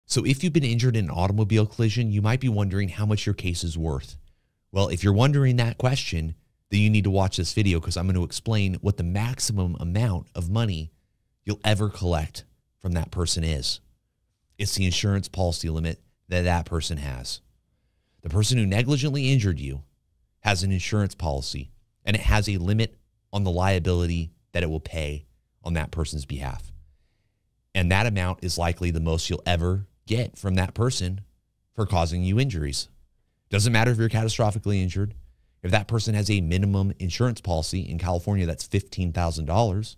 So if you've been injured in an automobile collision, you might be wondering how much your case is worth. Well, if you're wondering that question, then you need to watch this video because I'm going to explain what the maximum amount of money you'll ever collect from that person is. It's the insurance policy limit that that person has. The person who negligently injured you has an insurance policy, and it has a limit on the liability that it will pay on that person's behalf. And that amount is likely the most you'll ever get from that person for causing you injuries. Doesn't matter if you're catastrophically injured. If that person has a minimum insurance policy in California, that's $15,000.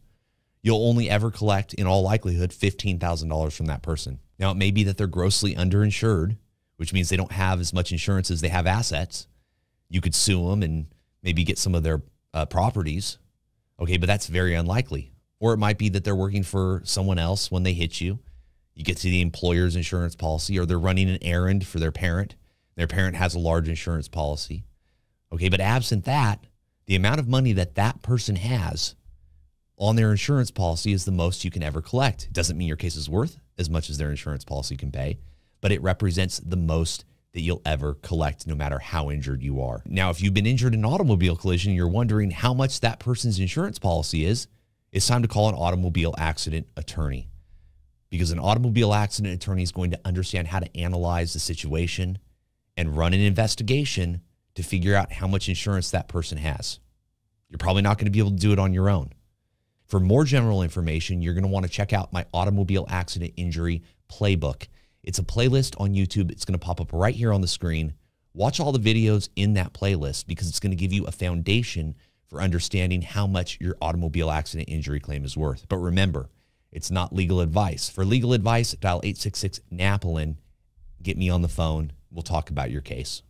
You'll only ever collect, in all likelihood, $15,000 from that person. Now, it may be that they're grossly underinsured, which means they don't have as much insurance as they have assets. You could sue them and maybe get some of their properties. Okay, but that's very unlikely. Or it might be that they're working for someone else when they hit you. You get to the employer's insurance policy, or they're running an errand for their parent. Their parent has a large insurance policy. Okay, but absent that, the amount of money that that person has on their insurance policy is the most you can ever collect. It doesn't mean your case is worth as much as their insurance policy can pay, but it represents the most that you'll ever collect no matter how injured you are. Now, if you've been injured in an automobile collision and you're wondering how much that person's insurance policy is, it's time to call an automobile accident attorney, because an automobile accident attorney is going to understand how to analyze the situation and run an investigation to figure out how much insurance that person has. You're probably not going to be able to do it on your own. For more general information, you're going to want to check out my automobile accident injury playbook. It's a playlist on YouTube. It's going to pop up right here on the screen. Watch all the videos in that playlist because it's going to give you a foundation for understanding how much your automobile accident injury claim is worth. But remember, it's not legal advice. For legal advice, dial 866-NAPOLIN. Get me on the phone. We'll talk about your case.